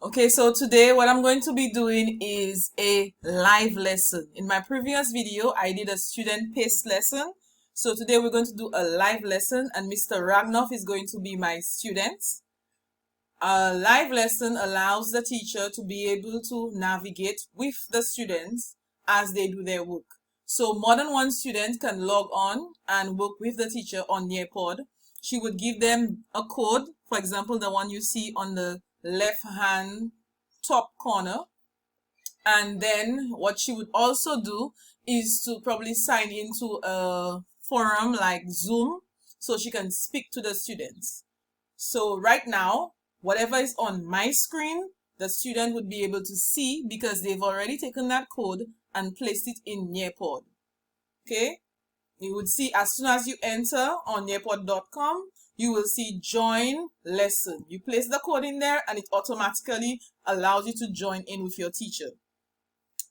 Okay, so today what I'm going to be doing is a live lesson. In my previous video, I did a student pace lesson. So today we're going to do a live lesson and Mr. Ragnoff is going to be my student. A live lesson allows the teacher to be able to navigate with the students as they do their work. So more than one student can log on and work with the teacher on Nearpod. She would give them a code, for example, the one you see on the left hand top corner, and then what she would also do is to probably sign into a forum like Zoom so she can speak to the students. So right now, whatever is on my screen, the student would be able to see because they've already taken that code and placed it in Nearpod. Okay, you would see as soon as you enter on nearpod.com, you will see join lesson. You place the code in there and it automatically allows you to join in with your teacher.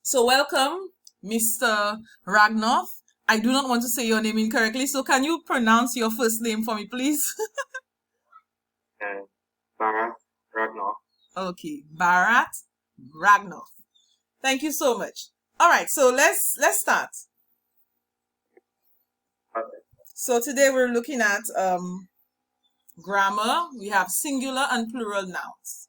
So welcome, Mr. Ragnoff. I do not want to say your name incorrectly, so can you pronounce your first name for me, please? Bharat Ragnoff. Okay, Bharat Ragnoff. Thank you so much. All right, so let's start. Okay. So today we're looking at grammar. We have singular and plural nouns.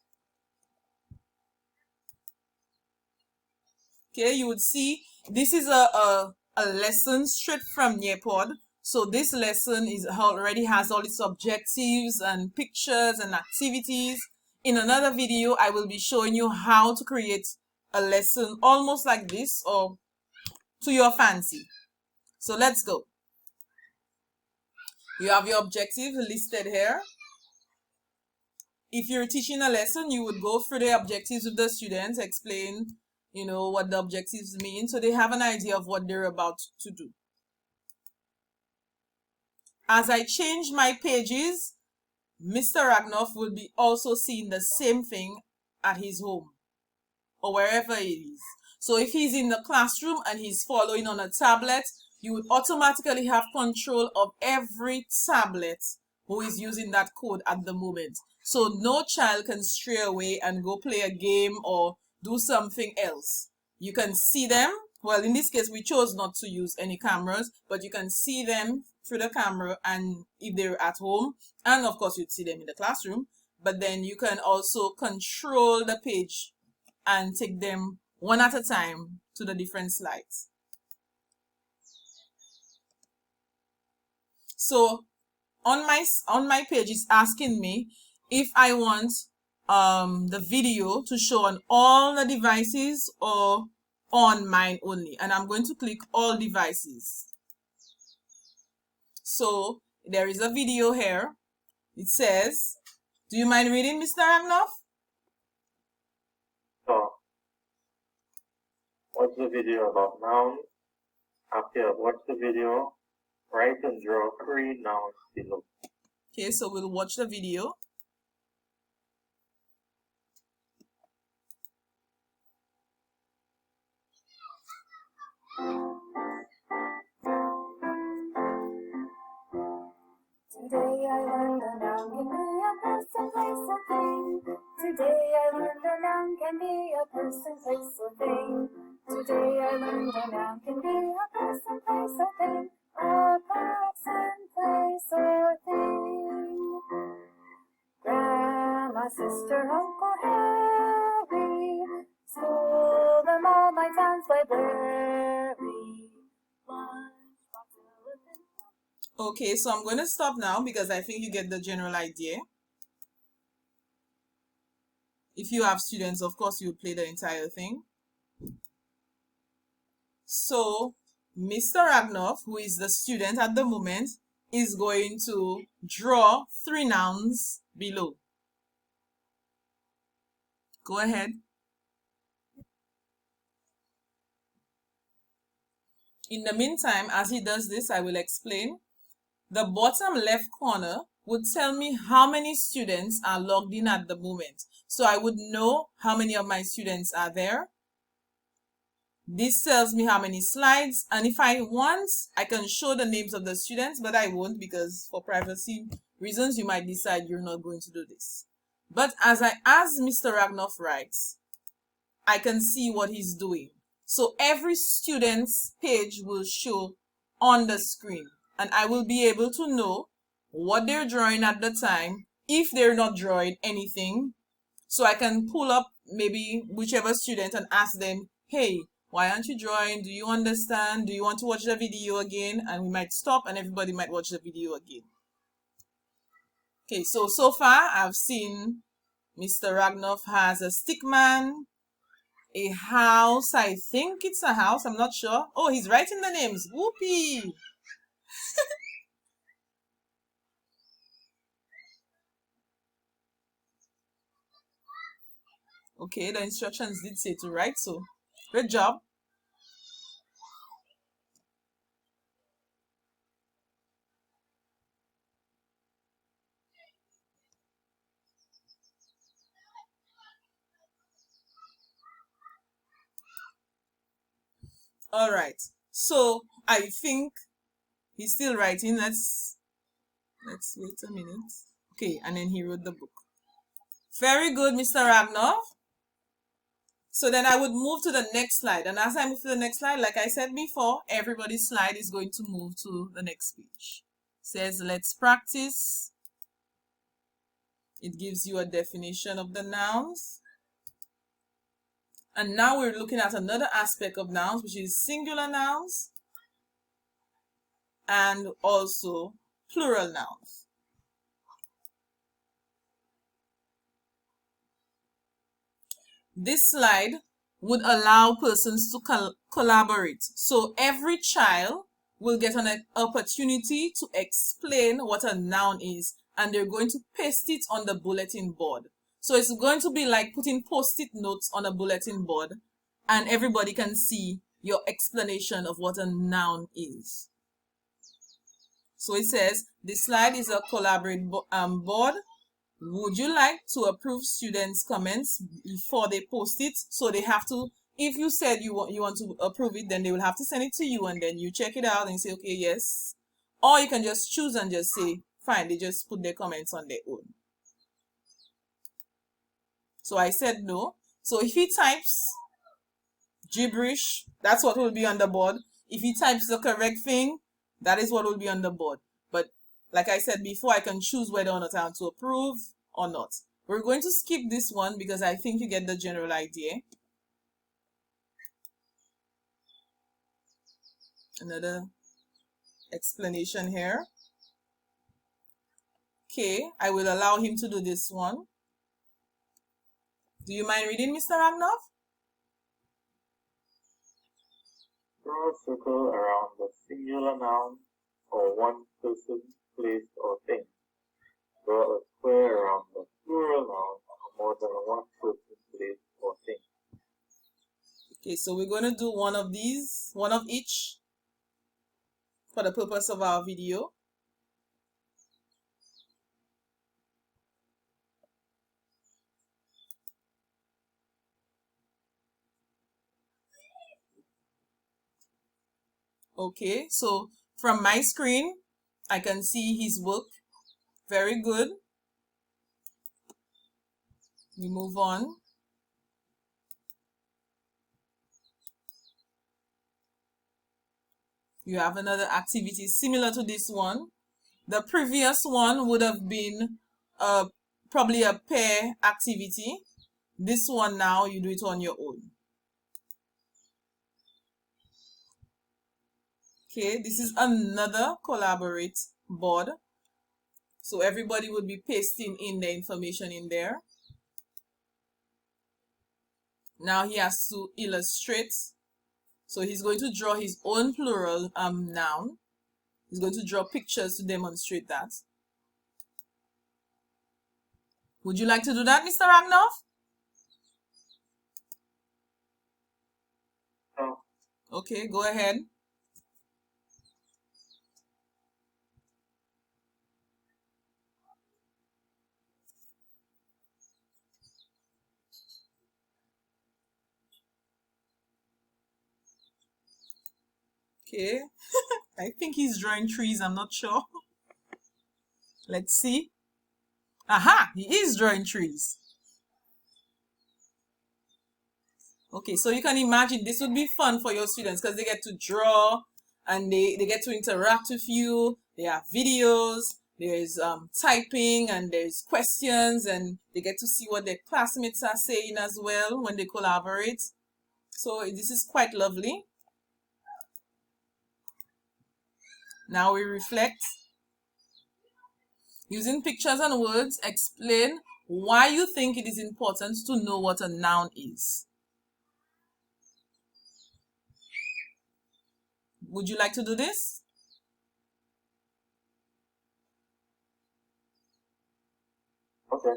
Okay, you would see this is a lesson straight from Nearpod. So this lesson already has all its objectives and pictures and activities. In another video, I will be showing you how to create a lesson almost like this or to your fancy. So let's go. You have your objective listed here. If you're teaching a lesson, you would go through the objectives with the students, explain, what the objectives mean, so they have an idea of what they're about to do. As I change my pages, Mr. Ragnoff will be also seeing the same thing at his home or wherever it is. So if he's in the classroom and he's following on a tablet, you would automatically have control of every tablet who is using that code at the moment. So no child can stray away and go play a game or do something else. You can see them. Well, in this case, we chose not to use any cameras, but you can see them through the camera and if they're at home, and of course you'd see them in the classroom, but then you can also control the page and take them one at a time to the different slides. So on my page, it's asking me if I want the video to show on all the devices or on mine only, and I'm going to click all devices. So there is a video here. It says, do you mind reading, Mr. Ragnoff? So, what's the video about nouns? After you watch the video, write and draw 3 nouns below. Okay, so we'll watch the video. Today I learned a noun can be a person, place, or thing. Today I learned a noun can be a person, place, or thing. Today I learned a noun can be a person, place, or thing. A person, place, or thing. Grandma, sister, Uncle Harry, school them all my towns by Berry. Okay, so I'm going to stop now because I think you get the general idea. If you have students, of course, you play the entire thing. So, Mr. Ragnoff, who is the student at the moment, is going to draw 3 nouns below. Go ahead. In the meantime, as he does this, I will explain. The bottom left corner would tell me how many students are logged in at the moment. So I would know how many of my students are there. This tells me how many slides, and if I want, I can show the names of the students, but I won't because for privacy reasons, you might decide you're not going to do this. But as Mr. Ragnoff writes, I can see what he's doing. So every student's page will show on the screen, and I will be able to know what they're drawing at the time if they're not drawing anything. So I can pull up maybe whichever student and ask them, hey, why aren't you drawing? Do you understand? Do you want to watch the video again? And we might stop and everybody might watch the video again. Okay, so far I've seen Mr. Ragnoff has a stick man, a house. I think it's a house. I'm not sure. Oh, he's writing the names. Whoopee! Okay, the instructions did say to write, so great job. All right. So I think he's still writing. Let's wait a minute. Okay, and then he wrote the book. Very good, Mr. Ragnoff. So then I would move to the next slide. And as I move to the next slide, like I said before, everybody's slide is going to move to the next page. It says, let's practice. It gives you a definition of the nouns. And now we're looking at another aspect of nouns, which is singular nouns and also plural nouns. This slide would allow persons to collaborate. So every child will get an opportunity to explain what a noun is, and they're going to paste it on the bulletin board. So it's going to be like putting post-it notes on a bulletin board, and everybody can see your explanation of what a noun is. So it says, this slide is a collaborate board. Would you like to approve students' comments before they post it? So they have to, if you said you want to approve it, then they will have to send it to you, and then you check it out and say, okay, yes. Or you can just choose and just say, fine, they just put their comments on their own. So I said no. So if he types gibberish, that's what will be on the board. If he types the correct thing, that is what will be on the board. But like I said before, I can choose whether or not I want to approve or not. We're going to skip this one because I think you get the general idea. Another explanation here. Okay, I will allow him to do this one. Do you mind reading, Mr. Ragnoff? Draw a circle around the singular noun or one person, place, or thing. Draw a square around the plural noun or more than one person, place, or thing. Okay, so we're going to do one of these, one of each, for the purpose of our video. Okay, so from my screen, I can see his work. Very good. We move on. You have another activity similar to this one. The previous one would have been probably a pair activity. This one now, you do it on your own. Okay, this is another collaborate board. So everybody would be pasting in the information in there. Now he has to illustrate. So he's going to draw his own plural noun. He's going to draw pictures to demonstrate that. Would you like to do that, Mr. Ragnoff? No. Okay, go ahead. Okay, I think he's drawing trees, I'm not sure. Let's see. Aha, he is drawing trees. Okay, so you can imagine this would be fun for your students because they get to draw and they get to interact with you. They have videos, there's typing, and there's questions, and they get to see what their classmates are saying as well when they collaborate. So this is quite lovely. Now we reflect. Using pictures and words, explain why you think it is important to know what a noun is. Would you like to do this? Okay.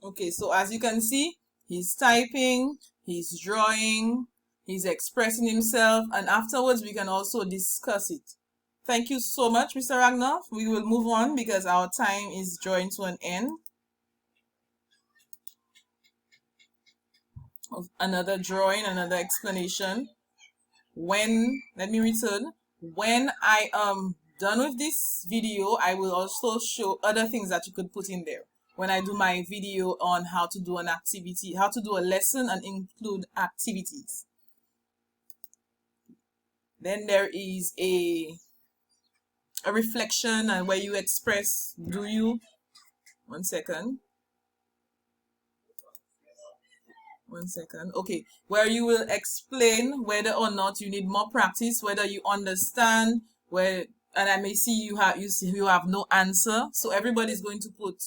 Okay, so as you can see, he's typing, he's drawing, he's expressing himself, and afterwards we can also discuss it. Thank you so much, Mr. Ragnar. We will move on because our time is drawing to an end of another drawing, another explanation. Let me return. When I am done with this video, I will also show other things that you could put in there. When I do my video on how to do an activity, how to do a lesson and include activities. Then there is a reflection and where you express, do you? 1 second. 1 second. Okay, where you will explain whether or not you need more practice, whether you understand, and I may see you have no answer. So everybody's going to put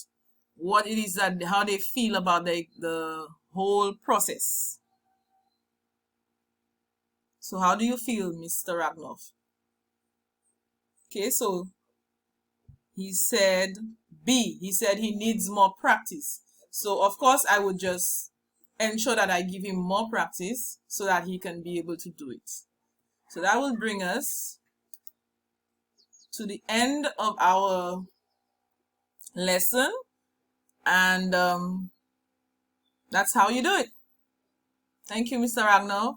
what it is that how they feel about the whole process. So how do you feel, Mr. Ragnoff? Okay, so he said B. He said he needs more practice. So of course I would just ensure that I give him more practice so that he can be able to do it. So that will bring us to the end of our lesson, and that's how you do it. Thank you, Mr. Ragnar.